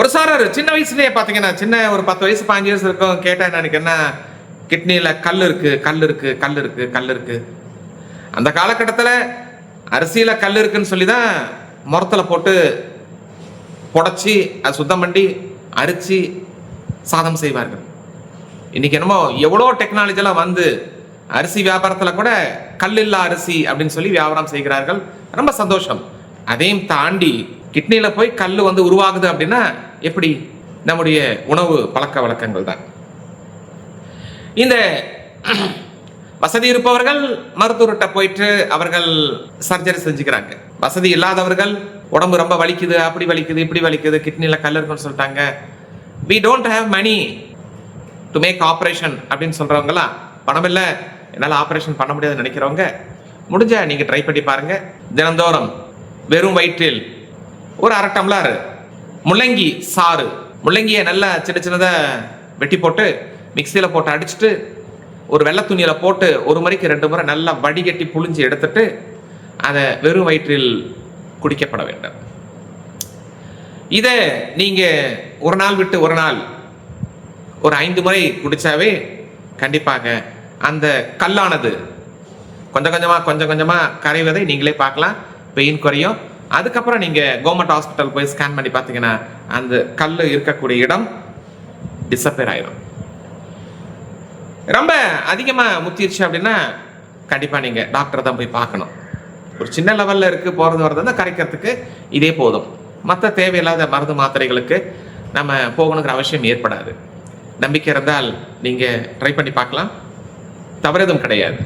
ஒரு சாரர் சின்ன வயசுலயே பாத்தீங்கன்னா, சின்ன ஒரு 10 வயசு 15 வயசு இருக்கும். கேட்டா எனக்கு என்ன, கிட்னில கல் இருக்கு, கல் இருக்கு, கல் இருக்கு, கல் இருக்கு. அந்த காலகட்டத்தில் அரிசியில கல் இருக்குன்னு சொல்லி தான் முறத்தில் போட்டு புடைச்சி அதை சுத்தம் பண்ணி அரிச்சு சாதம் செய்வார்கள். இன்னைக்கு என்னமோ எவ்வளோ டெக்னாலஜிலாம் வந்து அரிசி வியாபாரத்தில் கூட கல்லில்லா அரிசி அப்படின்னு சொல்லி வியாபாரம் செய்கிறார்கள். ரொம்ப சந்தோஷம். அதையும் தாண்டி கிட்னியில போய் கல் வந்து உருவாகுது அப்படின்னா எப்படி? நம்முடைய உணவு பழக்க வழக்கங்கள் தான். இந்த வசதி இருப்பவர்கள் மருத்துவர்கிட்ட போயிட்டு அவர்கள் சர்ஜரி செஞ்சுக்கிறாங்க. வசதி இல்லாதவர்கள் உடம்பு ரொம்ப வலிக்குது, அப்படி வலிக்குது, இப்படி வலிக்குது, கிட்னில கல் இருக்குன்னு சொல்லிட்டாங்க, we don't have money to make operation அப்படின்னு சொல்றவங்களா, பணம் இல்லை என்னால் ஆப்ரேஷன் பண்ண முடியாதுன்னு நினைக்கிறவங்க முடிஞ்ச நீங்க ட்ரை பண்ணி பாருங்க. தினந்தோறும் வெறும் வயிற்றில் ஒரு 1/2 டம்ளர் முள்ளங்கி சாறு, முள்ளங்கியை நல்லா சின்ன சின்னதாக வெட்டி போட்டு மிக்சியில் போட்டு அடிச்சுட்டு ஒரு வெள்ளை துணியில் போட்டு 1 முறைக்கு 2 முறை நல்லா வடிகட்டி புழிஞ்சு எடுத்துட்டு அதை வெறும் வயிற்றில் குடிக்கப்பட வேண்டும். இதை நீங்க ஒரு நாள் விட்டு ஒரு நாள் ஒரு 5 முறை குடிச்சாவே கண்டிப்பாக அந்த கல்லானது கொஞ்சம் கொஞ்சமா கரைவதை நீங்களே பார்க்கலாம். பெயின் குறையும். அதுக்கப்புறம் நீங்க கவர்மெண்ட் ஹாஸ்பிட்டல் போய் ஸ்கேன் பண்ணி பார்த்தீங்கன்னா அந்த கல் இருக்கக்கூடிய இடம் டிஸப்பியர் ஆயிடும். ரொம்ப அதிகமா முத்திருச்சு அப்படின்னா கண்டிப்பா நீங்க டாக்டர் தான் போய் பார்க்கணும். ஒரு சின்ன லெவல்ல இருக்கு, போறது வரது கரைக்கிறதுக்கு இதே போதும். மற்ற தேவையில்லாத மருந்து மாத்திரைகளுக்கு நம்ம போகணுங்கிற அவசியம் ஏற்படாது. நம்பிக்கை இருந்தால் நீங்க ட்ரை பண்ணி பார்க்கலாம், தவறு எதுவும் கிடையாது.